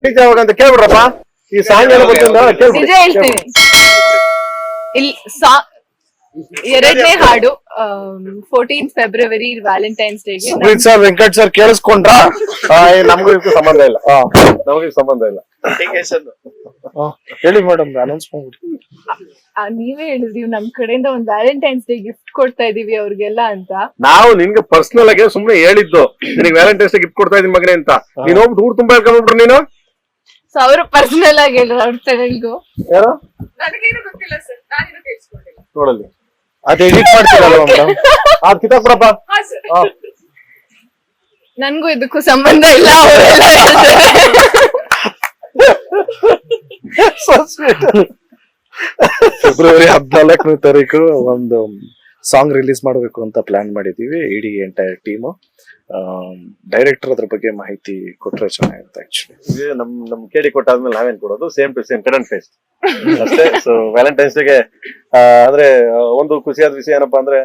ಯಾವಾಗ ಅಂತ ಕೇಳ್ಬಿಡ್ರಪ್ಪ. ಈ ಸಾಂಗ್ ಎಲ್ಲ ಗೊತ್ತಿಲ್ಲ ನಿಜ ಹೇಳ್ತೀನಿ. ಇಲ್ಲಿ ಎರಡನೇ ಹಾಡು 14 ಫೆಬ್ರವರಿ ವ್ಯಾಲೆಂಟೈನ್ಸ್ ಡೇಗೆ. ಸುಪ್ರೀತ್ ಸರ್, ವೆಂಕಟ್ ಸರ್ ಕೇಳಿಸ್ಕೊಂಡ್ರ? ನಮಗೂ ಇದಕ್ಕೂ ಸಂಬಂಧ ಇಲ್ಲ. ನಮಗೂ ಸಂಬಂಧ ಇಲ್ಲ. ಹೇಳಿ ಮೇಡಮ್, ಅನೌನ್ಸ್ ಮಾಡ್ಬಿಡಿ. ನೀವೇ ಹೇಳಿದ್ರಿ ನಮ್ ಕಡೆಯಿಂದ ಒಂದ್ ವ್ಯಾಲೆಂಟೈನ್ಸ್ ಡೇ ಗಿಫ್ಟ್ ಕೊಡ್ತಾ ಇದೀವಿ ಅವ್ರಿಗೆಲ್ಲ ಅಂತ. ನಾವು ನಿನ್ಗೆ ಪರ್ಸನಲ್ ಆಗಿ ಸುಮ್ನೆ ಹೇಳಿದ್ದು, ನಿನಗೆ ವ್ಯಾಲೆಂಟೈನ್ಸ್ ಡೇ ಗಿಫ್ಟ್ ಕೊಡ್ತಾ ಇದೀನಿ ಮಗನೇ ಅಂತ. ನೀನ್ ಹೋಗ್ಬಿಟ್ಟು ಊರ್ ತುಂಬಾ ಹೇಳ್ಕೊಂಡ್ಬಿಟ್ರು ನೀನು. ಸೊ ಅವರು ಪರ್ಸನಲ್ ಆಗಿ ಹೇಳಿದ್ರು ಅವ್ರ ಚಾನೆಲ್ಗೂ. ಯಾರು ನನಗೇನು ಗೊತ್ತಿಲ್ಲ ಸರ್, ನಾನೇನು ಕೇಳಿಸ್ಕೊಂಡಿಲ್ಲ. ನೋಡಲ್ಲಿ ಅದ್ ಎಡಿಟ್ ಮಾಡ್ತೀರಲ್ವ ಮೇಡಮ್, ಅದ್ ಕಿತ್ತಾಕ್ಬಿಡಪ್ಪ. ನನ್ಗೂ ಇದಕ್ಕೂ ಸಂಬಂಧ ಇಲ್ಲ. ಅವರೆಲ್ಲ ಫೆಬ್ರವರಿ 14ನೇ ತಾರೀಕು ಒಂದು ಸಾಂಗ್ ರಿಲೀಸ್ ಮಾಡಬೇಕು ಅಂತ ಪ್ಲಾನ್ ಮಾಡಿದೀವಿ, ಇಡೀ ಎಂಟೈರ್ ಟೀಮು. ಡೈರೆಕ್ಟರ್ ಅದ್ರ ಬಗ್ಗೆ ಮಾಹಿತಿ ಕೊಟ್ರೆ ಚೆನ್ನಾಗಿರುತ್ತೆ. ಆಕ್ಚುಲಿ ನಮ್ ಕೇಳಿ ಕೊಟ್ಟಾದ್ಮೇಲೆ ನಾವೇನ್ ಕೊಡೋದು, same to same cut and paste ಅಷ್ಟೇ. ಸೊ ವ್ಯಾಲೆಂಟೈನ್ಸ್ ಡೇಗೆ ಅಂದ್ರೆ ಒಂದು ಖುಷಿಯಾದ ವಿಷಯ ಏನಪ್ಪಾ ಅಂದ್ರೆ,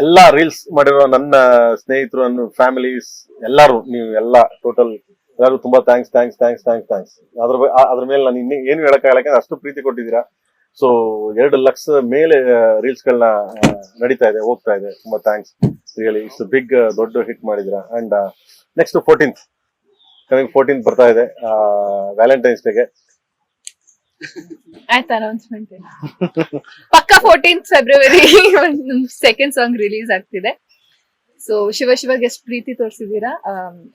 ಎಲ್ಲಾ ರೀಲ್ಸ್ ಮಾಡಿರೋ ನನ್ನ ಸ್ನೇಹಿತರು, ನನ್ನ ಫ್ಯಾಮಿಲೀಸ್ ಎಲ್ಲಾರು, ನೀವು ಎಲ್ಲಾ ಟೋಟಲ್ ಎಲ್ಲಾರು ತುಂಬಾ ಥ್ಯಾಂಕ್ಸ್. ಅದ್ರ ಮೇಲೆ ನಾನು ಇನ್ನೇ ಏನು ಹೇಳಕ್ಕಾಗಲ್ಲ, ಯಾಕಂದ್ರೆ ಅಷ್ಟು ಪ್ರೀತಿ ಕೊಟ್ಟಿದ್ದೀರಾ. ಸೊ 2 ಲಕ್ಷ ಮೇಲೆ ರೀಲ್ಸ್ ಗಳನ್ನ ನಡೀತಾ ಇದೆ, ಹೋಗ್ತಾ ಇದೆ. ತುಂಬಾ ಥ್ಯಾಂಕ್ಸ್ ರಿಯಲಿ. ಇಷ್ಟು ಬಿಗ್ ದೊಡ್ಡ ಹಿಟ್ ಮಾಡಿದಿರಾ. ಅಂಡ್ ನೆಕ್ಸ್ಟ್ 14th ಬರ್ತಾ ಇದೆ ವ್ಯಾಲೆಂಟೈನ್ಸ್ ಡೇಗೆ. ಆಯ್ತು, ಅನೌನ್ಸ್ಮೆಂಟ್ ಪಕ್ಕ 14 ಫೆಬ್ರವರಿ ಸೆಕೆಂಡ್ ಸಾಂಗ್ ರಿಲೀಸ್ ಆಗ್ತಿದೆ. ಸೊ ಶಿವ ಎಷ್ಟು ಪ್ರೀತಿ ತೋರಿಸಿದೀರಾ,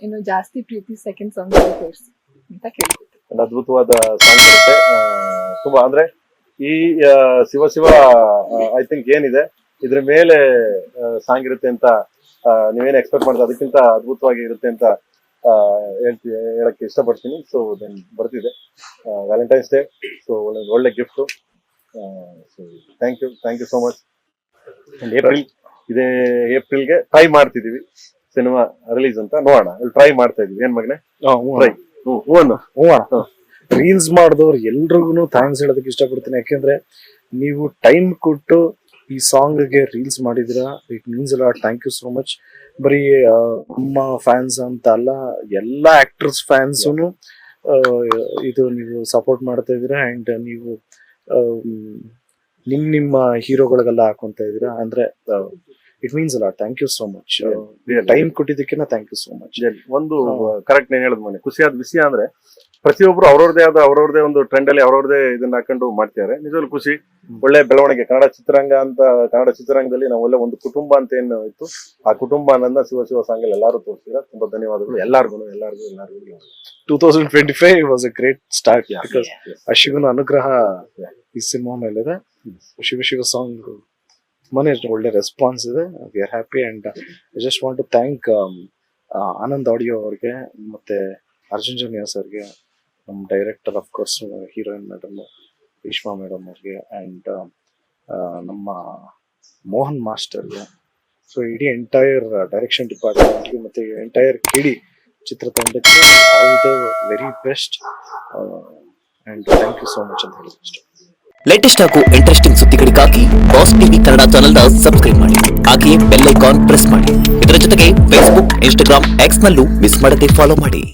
ಇನ್ನು ಜಾಸ್ತಿ ಪ್ರೀತಿ ಸೆಕೆಂಡ್ ಸಾಂಗ್ ತೋರಿಸಿ ಅಂತ ಕೇಳ್ತೀನಿ. ಒಂದು ಅದ್ಭುತವಾದ ಸಾಂಗ್ ಇರುತ್ತೆ. ತುಂಬಾ ಅಂದ್ರೆ ಈ ಶಿವ ಐ ಥಿಂಕ್ ಏನಿದೆ ಇದ್ರ ಮೇಲೆ ಸಾಂಗ್ ಇರುತ್ತೆ ಅಂತ ನೀವೇನು ಎಕ್ಸ್ಪೆಕ್ಟ್ ಮಾಡಿದ್ರೆ ಅದಕ್ಕಿಂತ ಅದ್ಭುತವಾಗಿ ಇರುತ್ತೆ ಅಂತ ಹೇಳಕ್ಕೆ ಇಷ್ಟಪಡ್ತೀನಿ. ಸೊ ದೆನ್ ಬರ್ತಿದೆ ವ್ಯಾಲೆಂಟೈನ್ಸ್ ಡೇ. ಸೊ ಒಳ್ಳೆ gift. So thank you so much. ಇದೇ ಏಪ್ರಿಲ್ಗೆ ಟ್ರೈ ಮಾಡ್ತಿದೀವಿ ಸಿನಿಮಾ ರಿಲೀಸ್ ಅಂತ. ನೋಡೋಣ, ಟ್ರೈ ಮಾಡ್ತಾ ಇದೀವಿ. ಏನ್ ಮಗನೆ ಟ್ರೈ. ರೀಲ್ಸ್ ಮಾಡಿದವ್ರು ಎಲ್ರಿಗೂ ಥ್ಯಾಂಕ್ಸ್ ಹೇಳೋದಕ್ಕೆ ಇಷ್ಟಪಡ್ತೀನಿ. ಯಾಕೆಂದ್ರೆ ನೀವು ಟೈಮ್ ಕೊಟ್ಟು ಈ ಸಾಂಗ್ಗೆ ರೀಲ್ಸ್ ಮಾಡಿದಿರಾ, ಇಟ್ ಮೀನ್ಸ್ ಅಲ್ಲ. Thank you so much. ಬರೀ ನಮ್ಮ ಫ್ಯಾನ್ಸ್ ಅಂತ ಅಲ್ಲ, ಎಲ್ಲಾ ಆಕ್ಟರ್ಸ್ ಫ್ಯಾನ್ಸೂನು ಇದು ನೀವು ಸಪೋರ್ಟ್ ಮಾಡ್ತಾ ಇದೀರಾ. ಅಂಡ್ ನೀವು ನಿಮ್ಮ ಹೀರೋಗಳಿಗೆಲ್ಲ ಹಾಕೊಂತ ಇದೀರಾ ಅಂದ್ರೆ ಇಟ್ ಮೀನ್ಸ್ ಅಲ್ಲ. Thank you so much. Time ಕೊಟ್ಟಿದ್ದಕ್ಕಿಂತ ಥ್ಯಾಂಕ್ ಯು ಸೋ ಮಚ್. ಒಂದು ಕರೆಕ್ಟ್ ಏನ್ ಹೇಳದ್ ಮನೆ ಖುಷಿಯಾದ ವಿಷಯ ಅಂದ್ರೆ, ಪ್ರತಿಯೊಬ್ರು ಅವ್ರವ್ರದೇ ಒಂದು ಟ್ರೆಂಡ್ ಅಲ್ಲಿ ಅವ್ರವ್ರದೇ ಇದನ್ನ ಹಾಕೊಂಡು ಮಾಡ್ತಿದ್ದಾರೆ. ನಿಜವಾಗ್ಲೂ ಖುಷಿ. ಒಳ್ಳೆ ಬೆಳವಣಿಗೆ. ಕನ್ನಡ ಚಿತ್ರರಂಗದಲ್ಲಿ ನಾವು ಒಳ್ಳೆ ಒಂದು ಕುಟುಂಬ ಅಂತ ಏನು ಇತ್ತು, ಆ ಕುಟುಂಬ ನನ್ನ ಶಿವ ಸಾಂಗ್ ಅಲ್ಲಿ ಎಲ್ಲಾರು ತೋರಿಸಿದ್ರ. ತುಂಬಾ ಧನ್ಯವಾದಗಳು ಎಲ್ಲಾರ್ಗು. 2025 was a great start because ಶಿವನ ಅನುಗ್ರಹ ಈ ಸಿನಿಮಾ ಮೇಲಿದೆ. ಶಿವ ಸಾಂಗ್ ತುಂಬಾನೇ ಒಳ್ಳೆ ರೆಸ್ಪಾನ್ಸ್ ಇದೆ. We are happy. And I just want to thank Anand audio ಅವ್ರಿಗೆ, ಮತ್ತೆ ಅರ್ಜುನ್ ಜನ್ಯ ಸರ್ಗೆ, ನಮ್ಮ director of course heroine madam Bhishma madam ಅವ್ರಿಗೆ, ಅಂಡ್ ನಮ್ಮ ಮೋಹನ್ ಮಾಸ್ಟರ್ಗೆ. ಸೊ ಇಡೀ ಎಂಟೈರ್ ಡೈರೆಕ್ಷನ್ ಡಿಪಾರ್ಟ್ಮೆಂಟ್ಗೆ ಮತ್ತೆ ಎಂಟೈರ್ ಕಿಡಿ ಚಿತ್ರತಂಡಕ್ಕೆ all the very best. And thank you so much ಅಂತ ಹೇಳಿದ್ರೆ ಇಷ್ಟ. ಲೇಟೆಸ್ಟ್ ಹಾಗೂ ಇಂಟ್ರೆಸ್ಟಿಂಗ್ ಸುದ್ದಿಗಳಿಗಾಗಿ ಬಾಸ್ ಟಿವಿ ಕನ್ನಡ ಚಾನೆಲ್ನ ಸಬ್ಸ್ಕ್ರೈಬ್ ಮಾಡಿ, ಹಾಗೆಯೇ ಬೆಲ್ ಐಕಾನ್ ಪ್ರೆಸ್ ಮಾಡಿ. ಇದರ ಜೊತೆಗೆ ಫೇಸ್ಬುಕ್, ಇನ್ಸ್ಟಾಗ್ರಾಮ್, ಎಕ್ಸ್ ನಲ್ಲೂ ಮಿಸ್ ಮಾಡದೆ ಫಾಲೋ ಮಾಡಿ.